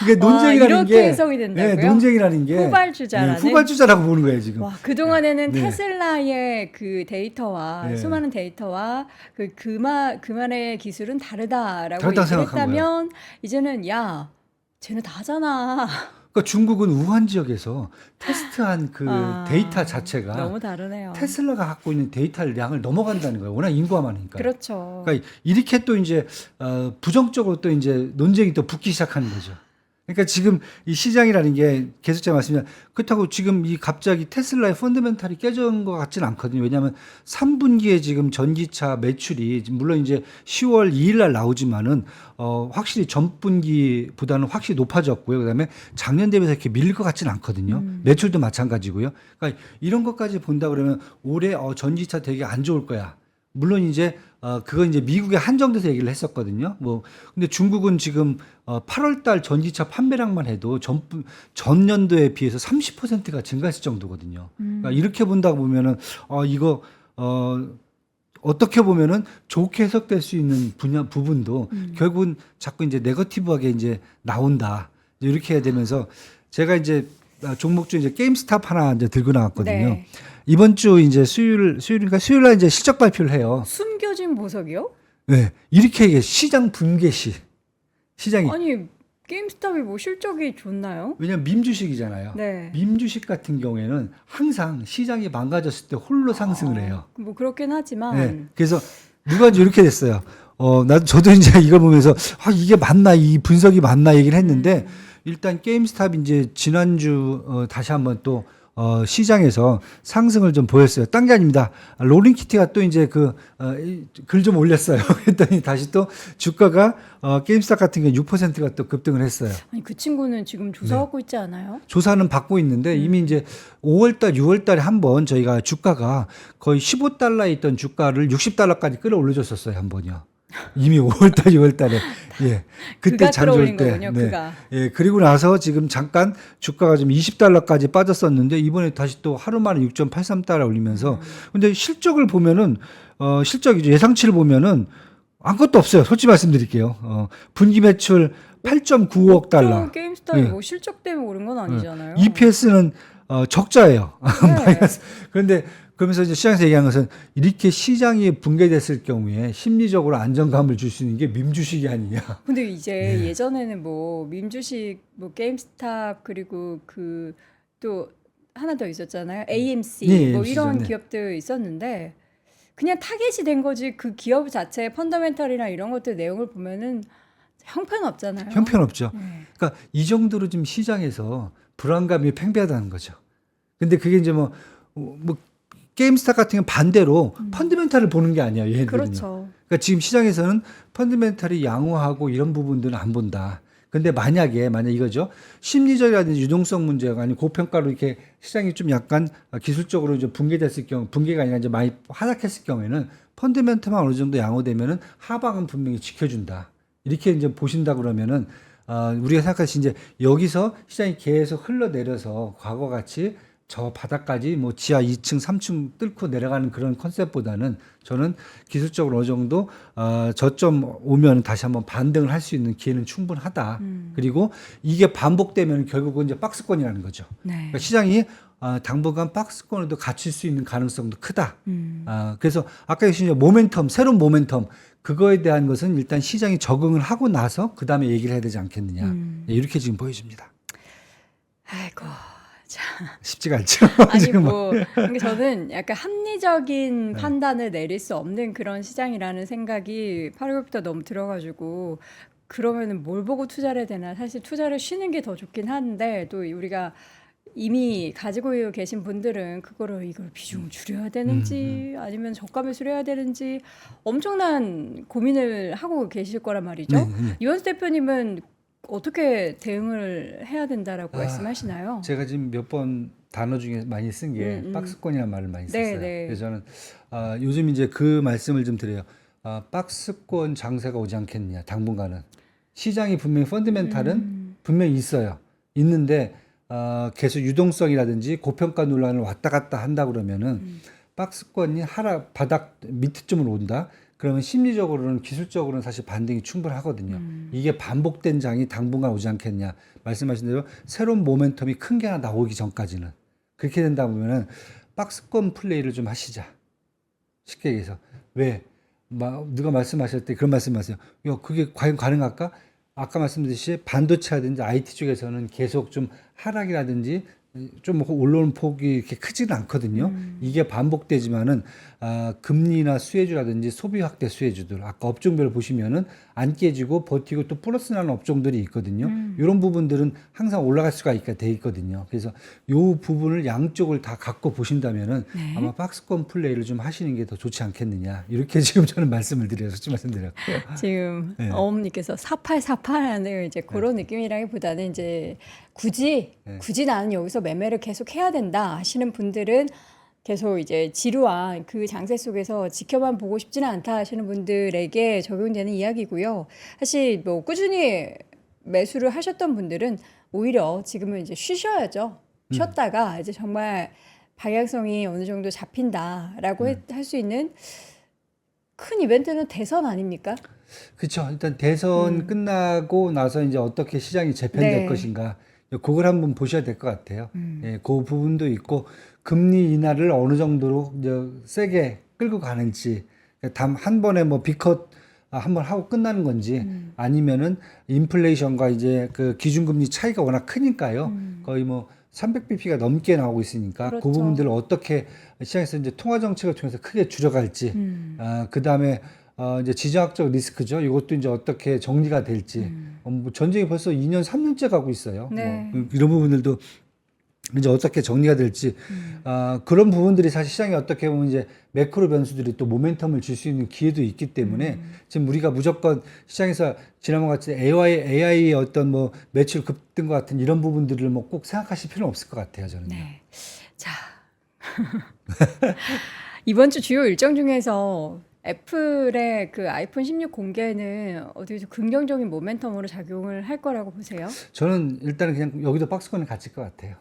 이게 와, 논쟁이라는 이렇게 게 해석이 된다고요? 네, 논쟁이라는 게 후발주자라는? 후발주자라고 보는 거예요 지금. 와, 그동안에는 네. 테슬라의 그 데이터와 네. 수많은 데이터와 그만의 기술은 다르다라고 다르다고 얘기를 생각한 했다면 이제는 야, 쟤네 다 하잖아. 그러니까 중국은 우한 지역에서 테스트한 그 아, 데이터 자체가 너무 다르네요. 테슬라가 갖고 있는 데이터 량을 넘어간다는 거예요. 워낙 인구가 많으니까. 그렇죠. 그러니까 이렇게 또 이제 부정적으로 또 이제 논쟁이 또 붙기 시작하는 거죠. 그러니까 지금 이 시장이라는 게 계속 제가 말씀드린 그렇다고 지금 이 갑자기 테슬라의 펀더멘탈이 깨진 것 같지는 않거든요. 왜냐하면 3분기에 지금 전기차 매출이 물론 이제 10월 2일 날 나오지만은 확실히 전분기보다는 확실히 높아졌고요. 그다음에 작년 대비해서 이렇게 밀릴 것 같지는 않거든요. 매출도 마찬가지고요. 그러니까 이런 것까지 본다 그러면 올해 전기차 되게 안 좋을 거야. 물론 이제 그건 이제 미국에 한정돼서 얘기를 했었거든요. 뭐 근데 중국은 지금 8월 달 전기차 판매량만 해도 전년도에 비해서 30%가 증가했을 정도거든요. 그러니까 이렇게 본다고 보면은 이거 어떻게 보면은 좋게 해석될 수 있는 부분도 결국은 자꾸 이제 네거티브하게 이제 나온다. 이렇게 해야 되면서 제가 이제 종목 중 이제 게임스탑 하나 이제 들고 나왔거든요. 네. 이번 주 이제 수요일인가 수요일 날 이제 실적 발표를 해요. 숨겨진 보석이요? 네. 이렇게 얘기해. 시장 분개 시. 시장이. 아니, 게임스탑이 뭐 실적이 좋나요? 왜냐면 밈주식이잖아요. 네. 밈주식 같은 경우에는 항상 시장이 망가졌을 때 홀로 상승을 해요. 뭐 그렇긴 하지만 네. 그래서 누가 이제 이렇게 됐어요. 저도 이제 이걸 보면서 이게 맞나 이 분석이 맞나 얘기를 했는데 일단 게임스탑 이제 지난주 다시 한번 또 시장에서 상승을 좀 보였어요. 딴 게 아닙니다. 롤링키티가 또 이제 글 좀 올렸어요. 그랬더니 다시 또 주가가 게임스탑 같은 경우 6%가 또 급등을 했어요. 아니 그 친구는 지금 조사하고 있지 않아요? 조사는 받고 있는데 이미 이제 5월달, 6월달에 한번 저희가 주가가 거의 15달러에 있던 주가를 60달러까지 끌어올려줬었어요. 한 번요. 이미 5월달, 6월달에 예 그때 그가 장 좋을 끌어올린 때 거군요, 그가. 예 그리고 나서 지금 잠깐 주가가 좀 20달러까지 빠졌었는데 이번에 다시 또 하루 만에 6.83달러 올리면서 근데 실적을 보면은 실적 예상치를 보면은 아무것도 없어요. 솔직히 말씀드릴게요. 분기 매출 8.95억 달러. 게임스탑이 예. 뭐 실적 때문에 오른 건 아니잖아요. EPS는 적자예요. 네. 마이너스. 그런데 그러면서 이제 시장에서 얘기한 것은 이렇게 시장이 붕괴됐을 경우에 심리적으로 안정감을 줄 수 있는 게 밈주식이 아니냐. 근데 이제 네. 예전에는 뭐 밈주식, 뭐 게임스탑 그리고 그 또 하나 더 있었잖아요. AMC 네, 뭐 AMC 죠. 이런 네. 기업들 있었는데 그냥 타겟이 된 거지 그 기업 자체의 펀더멘털이나 이런 것들 내용을 보면은 형편없잖아요. 형편없죠. 네. 그러니까 이 정도로 지금 시장에서 불안감이 팽배하다는 거죠. 근데 그게 이제 뭐 게임스탑 같은 경우는 반대로 펀드멘탈을 보는 게 아니에요. 얘네들은요. 그렇죠. 그러니까 지금 시장에서는 펀드멘탈이 양호하고 이런 부분들은 안 본다. 근데 만약 이거죠. 심리적이라든지 유동성 문제가 아니고 고평가로 이렇게 시장이 좀 약간 기술적으로 이제 붕괴됐을 경우, 붕괴가 아니라 이제 많이 하락했을 경우에는 펀드멘탈만 어느 정도 양호되면은 하방은 분명히 지켜준다. 이렇게 이제 보신다 그러면은 우리가 생각하시 이제 여기서 시장이 계속 흘러내려서 과거 같이 저 바닥까지 뭐 지하 2층, 3층 뚫고 내려가는 그런 컨셉보다는 저는 기술적으로 어느 정도 저점 오면 다시 한번 반등을 할 수 있는 기회는 충분하다. 그리고 이게 반복되면 결국은 이제 박스권이라는 거죠. 네. 그러니까 시장이 당분간 박스권에도 갇힐 수 있는 가능성도 크다. 그래서 아까 얘기하신 이제 모멘텀, 새로운 모멘텀 그거에 대한 것은 일단 시장이 적응을 하고 나서 그 다음에 얘기를 해야 되지 않겠느냐. 이렇게 지금 보여집니다. 아이고. 자. 쉽지가 않죠. 아니 지금 뭐 그러니까 저는 약간 합리적인 판단을 내릴 수 없는 그런 시장이라는 생각이 8월부터 너무 들어가지고 그러면은 뭘 보고 투자를 해야 되나 사실 투자를 쉬는 게 더 좋긴 한데 또 우리가 이미 가지고 계신 분들은 이걸 비중을 줄여야 되는지 아니면 저가 매수를 해야 되는지 엄청난 고민을 하고 계실 거란 말이죠. 네. 이원수 대표님은 어떻게 대응을 해야 된다라고 말씀하시나요? 제가 지금 몇 번 단어 중에 많이 쓴 게 박스권이라는 말을 많이 썼어요. 네. 그래서 저는 요즘 이제 그 말씀을 좀 드려요. 박스권 장세가 오지 않겠느냐 당분간은 시장이 분명히 펀드멘탈은 분명히 있어요. 있는데 계속 유동성이라든지 고평가 논란을 왔다 갔다 한다 그러면은 박스권이 바닥 밑쯤으로 온다. 그러면 심리적으로는 기술적으로는 사실 반등이 충분하거든요. 이게 반복된 장이 당분간 오지 않겠냐. 말씀하신 대로 새로운 모멘텀이 큰 게 하나 나오기 전까지는. 그렇게 된다 보면은 박스권 플레이를 좀 하시자. 쉽게 얘기해서. 왜? 누가 말씀하실 때 그런 말씀하세요. 야, 그게 과연 가능할까? 아까 말씀드렸듯이 반도체라든지 IT 쪽에서는 계속 좀 하락이라든지 좀 올라오는 폭이 이렇게 크지는 않거든요. 이게 반복되지만은 금리나 수혜주라든지 소비 확대 수혜주들 아까 업종별로 보시면은 안 깨지고 버티고 또 플러스 나는 업종들이 있거든요. 이런 부분들은 항상 올라갈 수가 있게 돼 있거든요. 그래서 요 부분을 양쪽을 다 갖고 보신다면은 네. 아마 박스권 플레이를 좀 하시는 게 더 좋지 않겠느냐. 이렇게 지금 저는 말씀을 드려서 말씀드렸고요. 지금 네. 어음님께서 4848하는 이제 그런 느낌이라기보다는 이제 굳이 나는 여기서 매매를 계속 해야 된다 하시는 분들은 계속 이제 지루한 그 장세 속에서 지켜만 보고 싶지는 않다 하시는 분들에게 적용되는 이야기고요. 사실 뭐 꾸준히 매수를 하셨던 분들은 오히려 지금은 이제 쉬셔야죠. 쉬었다가 이제 정말 방향성이 어느 정도 잡힌다라고 할 수 있는 큰 이벤트는 대선 아닙니까? 그렇죠. 일단 대선 끝나고 나서 이제 어떻게 시장이 재편될 네. 것인가. 것인가, 그걸 한번 보셔야 될 것 같아요. 예, 그 부분도 있고 금리 인하를 어느 정도로 이제 세게 끌고 가는지, 한 번에 뭐 비컷 한번 하고 끝나는 건지, 아니면은 인플레이션과 이제 그 기준금리 차이가 워낙 크니까요. 거의 뭐 300bp가 넘게 나오고 있으니까 그 그렇죠. 부분들을 어떻게 시장에서 이제 통화 정책을 통해서 크게 줄여갈지, 그 다음에 이제 지정학적 리스크죠. 이것도 이제 어떻게 정리가 될지. 뭐 전쟁이 벌써 2년, 3년째 가고 있어요. 네. 뭐 이런 부분들도 이제 어떻게 정리가 될지, 그런 부분들이 사실 시장에 어떻게 보면 이제 매크로 변수들이 또 모멘텀을 줄 수 있는 기회도 있기 때문에 지금 우리가 무조건 시장에서 지난번 같이 AI의 어떤 뭐 매출 급등과 같은 이런 부분들을 뭐 꼭 생각하실 필요는 없을 것 같아요, 저는. 네. 자. 이번 주 주요 일정 중에서 애플의 그 아이폰 16 공개는 어떻게 좀 긍정적인 모멘텀으로 작용을 할 거라고 보세요? 저는 일단은 그냥 여기도 박스권에 갇힐 것 같아요.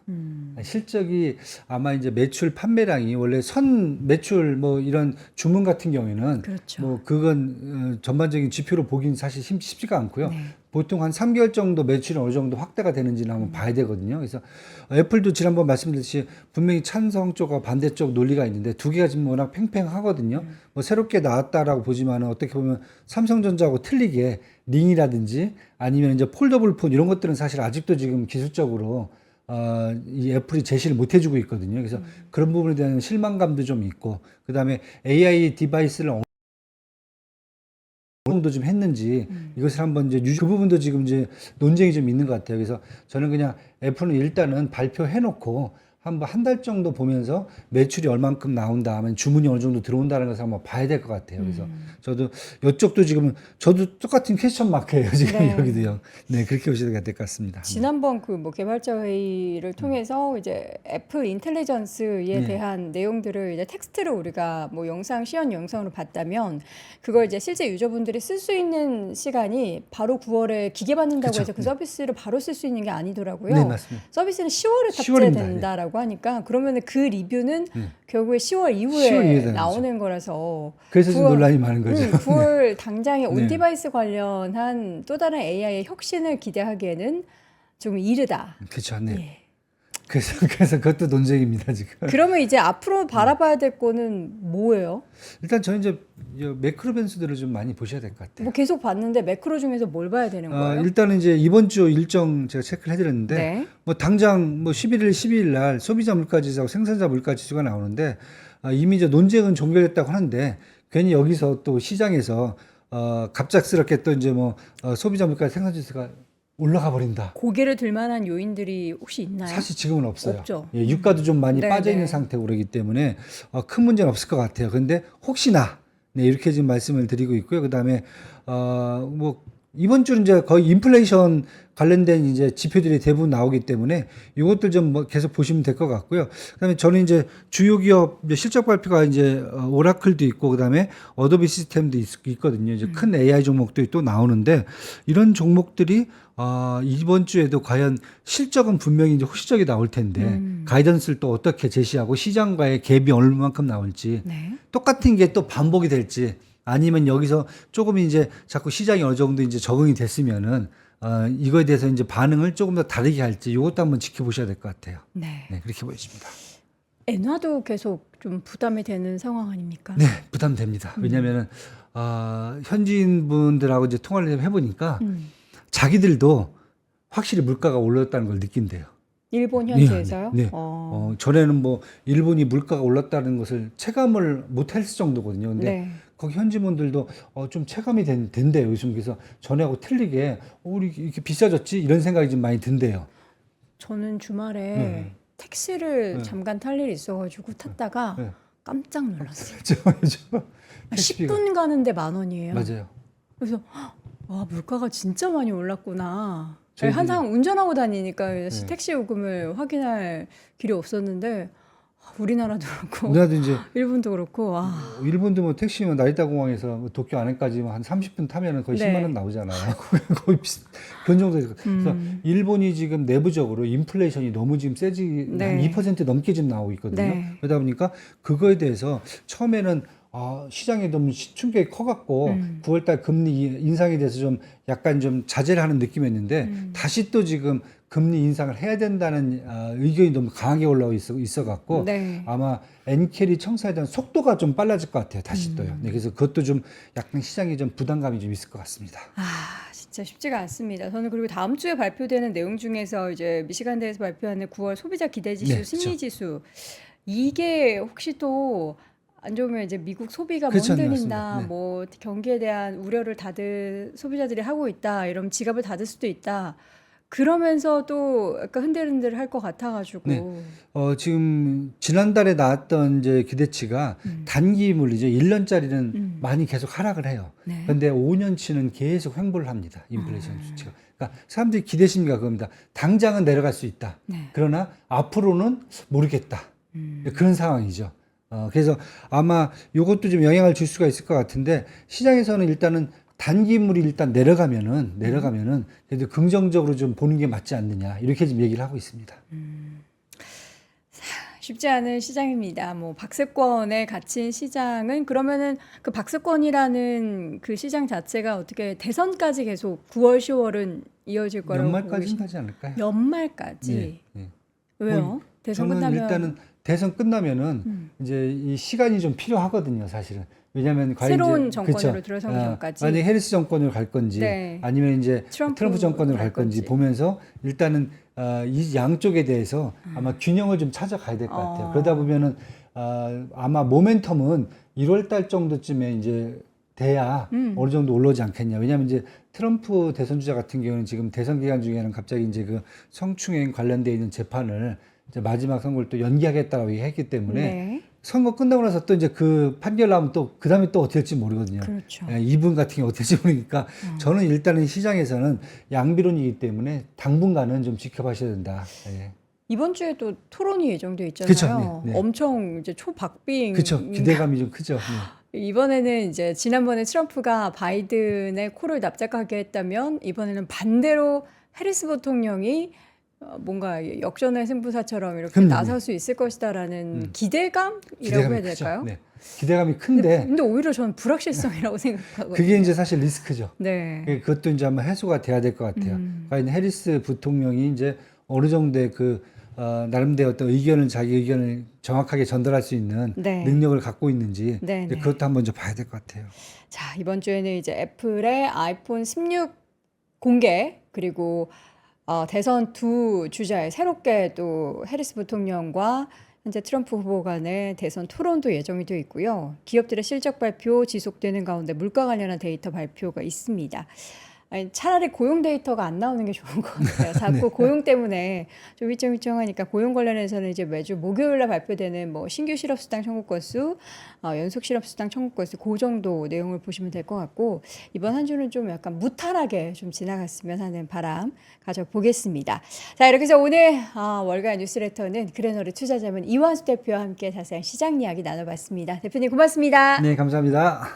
실적이 아마 이제 매출 판매량이 원래 선 매출 뭐 이런 주문 같은 경우에는 그렇죠. 뭐 그건 전반적인 지표로 보긴 사실 쉽지가 않고요. 네. 보통 한 3개월 정도 매출이 어느 정도 확대가 되는지는 한번 봐야 되거든요. 그래서 애플도 지난번 말씀드렸듯이 분명히 찬성 쪽과 반대쪽 논리가 있는데 두 개가 지금 워낙 팽팽하거든요. 뭐 새롭게 나왔다라고 보지만 어떻게 보면 삼성전자하고 틀리게 링이라든지 아니면 이제 폴더블 폰 이런 것들은 사실 아직도 지금 기술적으로 이 애플이 제시를 못 해주고 있거든요. 그래서 그런 부분에 대한 실망감도 좀 있고, 그 다음에 AI 디바이스를 어느 정도 좀 했는지 이것을 한번 이제 그 부분도 지금 이제 논쟁이 좀 있는 것 같아요. 그래서 저는 그냥 애플은 일단은 발표해놓고 한번 한 달 정도 보면서 매출이 얼만큼 나온다 하면 주문이 어느 정도 들어온다는 것을 한번 봐야 될 것 같아요. 그래서 저도 이쪽도 지금 저도 똑같은 퀘스천 마크예요. 지금 네. 여기도요. 네, 그렇게 보셔야 될 것 같습니다. 지난번 그 뭐 개발자 회의를 통해서 이제 애플 인텔리전스에 네. 대한 내용들을 이제 텍스트로 우리가 뭐 영상 시연 영상으로 봤다면 그걸 이제 실제 유저분들이 쓸 수 있는 시간이 바로 9월에 기계 받는다고 그쵸. 해서 그 서비스를 바로 쓸 수 있는 게 아니더라고요. 네, 맞습니다. 서비스는 10월에 10월 입니다. 탑재된다라고 하니까 그러면 그 리뷰는 결국에 10월 10월 이후에 이후에 되는 나오는 거라서 그래서 지금 9월 논란이 많은 거죠. 9월 당장에 네. 온디바이스 관련한 또 다른 AI의 혁신을 기대하기에는 좀 이르다. 그렇죠. 네. 예. 그래서 그것도 논쟁입니다, 지금. 그러면 이제 앞으로 바라봐야 될 거는 뭐예요? 일단 저는 이제 매크로 변수들을 좀 많이 보셔야 될 것 같아요. 뭐 계속 봤는데 매크로 중에서 뭘 봐야 되는 거예요? 일단은 이제 이번 주 일정 제가 체크를 해드렸는데, 네. 뭐 당장 뭐 11일, 12일 날 소비자 물가지수하고 생산자 물가지수가 나오는데, 이미 이제 논쟁은 종결됐다고 하는데, 괜히 여기서 또 시장에서 갑작스럽게 또 이제 뭐 소비자 물가 생산지수가 올라가 버린다. 고개를 들 만한 요인들이 혹시 있나요? 사실 지금은 없어요. 없죠. 예, 유가도 좀 많이 네, 빠져 있는 네. 상태고 그러기 때문에 큰 문제는 없을 것 같아요. 그런데 혹시나 네, 이렇게 지금 말씀을 드리고 있고요. 그다음에 뭐 이번 주는 이제 거의 인플레이션 관련된 이제 지표들이 대부분 나오기 때문에 이것들 좀 뭐 계속 보시면 될 것 같고요. 그다음에 저는 이제 주요 기업 실적 발표가 이제 오라클도 있고 그다음에 어도비 시스템도 있거든요. 이제 큰 AI 종목들이 또 나오는데 이런 종목들이 이번 주에도 과연 실적은 분명히 이제 호시적이 나올 텐데 가이던스를 또 어떻게 제시하고 시장과의 갭이 얼마만큼 나올지 네. 똑같은 게 또 반복이 될지 아니면 여기서 조금 이제 자꾸 시장이 어느 정도 이제 적응이 됐으면은 이거에 대해서 이제 반응을 조금 더 다르게 할지 이것도 한번 지켜보셔야 될 것 같아요. 네. 네, 그렇게 보여집니다. 엔화도 계속 좀 부담이 되는 상황 아닙니까? 네, 부담됩니다. 왜냐면은 현지인 분들하고 이제 통화를 해보니까 자기들도 확실히 물가가 올랐다는 걸 느낀대요. 일본 현지에서요? 네. 전에는 뭐 일본이 물가가 올랐다는 것을 체감을 못했을 정도거든요. 근데 네. 거기 현지분들도 좀 체감이 된대요. 요즘 그래서 전에하고 틀리게 우리 이렇게 비싸졌지 이런 생각이 좀 많이 든대요. 저는 주말에 택시를 잠깐 탈 일이 있어가지고 탔다가 네. 깜짝 놀랐어요. 그렇죠. 10분 가는데 10,000원이에요. 맞아요. 그래서 와 물가가 진짜 많이 올랐구나. 저희도- 항상 운전하고 다니니까 택시 요금을 확인할 길이 없었는데 우리나라도 그렇고 우리나라도 이제 일본도 그렇고 와. 일본도 뭐 택시면 나리타 공항에서 뭐 도쿄 안에까지 한 30분 타면은 거의 네. 10만 원 나오잖아요. 거의 그런 정도. 그래서 일본이 지금 내부적으로 인플레이션이 너무 지금 세지 네. 한 2% 넘게 지금 나오고 있거든요. 네. 그러다 보니까 그거에 대해서 처음에는 시장이 너무 충격이 커갖고 9월달 금리 인상에 대해서 좀 약간 좀 자제를 하는 느낌이었는데 다시 또 지금 금리 인상을 해야 된다는 의견이 너무 강하게 올라오고 있어갖고 네. 아마 엔캐리 청산에 대한 속도가 좀 빨라질 것 같아요. 다시 또요. 네, 그래서 그것도 좀 약간 시장에 좀 부담감이 좀 있을 것 같습니다. 진짜 쉽지가 않습니다. 저는 그리고 다음 주에 발표되는 내용 중에서 이제 미시간대에서 발표하는 9월 소비자 기대지수, 네, 심리지수 이게 혹시 또 안 좋으면 이제 미국 소비가 뭐 그렇죠, 흔들린다, 맞습니다. 네. 뭐 경기에 대한 우려를 다들 소비자들이 하고 있다, 이러면 지갑을 닫을 수도 있다. 그러면서도 약간 흔들흔들 할 것 같아가지고. 네. 지금 지난달에 나왔던 이제 기대치가 단기물이죠. 1년짜리는 많이 계속 하락을 해요. 네. 그런데 5년치는 계속 횡보를 합니다. 인플레이션 수치가. 그러니까 사람들이 기대심리가 그겁니다. 당장은 내려갈 수 있다. 네. 그러나 앞으로는 모르겠다. 그런 상황이죠. 그래서 아마 이것도 좀 영향을 줄 수가 있을 것 같은데 시장에서는 일단은 단기물이 일단 내려가면은 그래도 긍정적으로 좀 보는 게 맞지 않느냐 이렇게 지금 얘기를 하고 있습니다. 쉽지 않은 시장입니다. 뭐 박스권에 갇힌 시장은 그러면은 그 박스권이라는 그 시장 자체가 어떻게 대선까지 계속 9월, 10월은 이어질 거라고 보고 연말까지는 계신- 가지 않을까요? 연말까지. 네, 네. 왜요? 대선 저는 끝나면 일단은 대선 끝나면은 이제 이 시간이 좀 필요하거든요, 사실은. 왜냐하면 과연 새로운 이제 정권으로 그쵸. 들어서기 전까지. 만약 해리스 정권으로 갈 건지 네. 아니면 이제 트럼프 정권으로 갈 건지 보면서 일단은 이 양쪽에 대해서 아마 균형을 좀 찾아가야 될 것 같아요. 그러다 보면은 아마 모멘텀은 1월 달 정도쯤에 이제 돼야 어느 정도 올라오지 않겠냐. 왜냐하면 이제 트럼프 대선 주자 같은 경우는 지금 대선 기간 중에는 갑자기 이제 그 성추행 관련돼 있는 재판을 이제 마지막 선고를 또 연기하겠다고 했기 때문에 네. 선거 끝나고 나서 또 이제 그 판결 나오면 또 그 다음에 또 어떻게 될지 모르거든요. 그렇죠. 이분 같은 경우 어떻게 될지 모르니까 저는 일단은 시장에서는 양비론이기 때문에 당분간은 좀 지켜봐셔야 된다. 예. 이번 주에 또 토론이 예정돼 있잖아요. 그쵸, 네, 네. 엄청 이제 초박빙. 그렇죠. 기대감이 좀 크죠. 이번에는 이제 지난번에 트럼프가 바이든의 코를 납작하게 했다면 이번에는 반대로 해리스 부통령이 뭔가 역전의 승부사처럼 이렇게 그럼요. 나설 수 있을 것이다라는 기대감이라고 해야 될까요? 네. 기대감이 큰데 근데 오히려 저는 불확실성이라고 생각하거든요. 그게 이제 사실 리스크죠. 네. 그것도 이제 한번 해소가 돼야 될 것 같아요. 과연 해리스 부통령이 이제 어느 정도의 그 나름대로 어떤 자기 의견을 정확하게 전달할 수 있는 네. 능력을 갖고 있는지 네, 네. 그것도 한번 좀 봐야 될 것 같아요. 자, 이번 주에는 이제 애플의 아이폰 16 공개 그리고 대선 두 주자의 새롭게 또 해리스 부통령과 현재 트럼프 후보 간의 대선 토론도 예정이 되어 있고요. 기업들의 실적 발표 지속되는 가운데 물가 관련한 데이터 발표가 있습니다. 아니, 차라리 고용 데이터가 안 나오는 게 좋은 것 같아요. 자꾸 고용 때문에 좀 휘청휘청하니까 고용 관련해서는 이제 매주 목요일에 발표되는 뭐 신규 실업수당 청구 건수, 연속 실업수당 청구 건수 그 정도 내용을 보시면 될 것 같고 이번 한 주는 좀 약간 무탈하게 좀 지나갔으면 하는 바람 가져보겠습니다. 자, 이렇게 해서 오늘 월간 뉴스레터는 그래너리 투자자문 이완수 대표와 함께 자세한 시장 이야기 나눠봤습니다. 대표님 고맙습니다. 네, 감사합니다.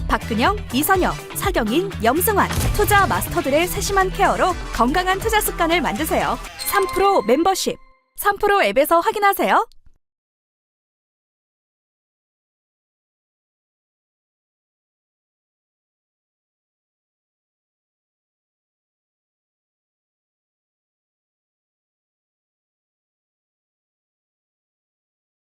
박근영, 이선영, 사경인, 염승환 투자 마스터들의 세심한 케어로 건강한 투자 습관을 만드세요. 3프로 멤버십 3프로 앱에서 확인하세요.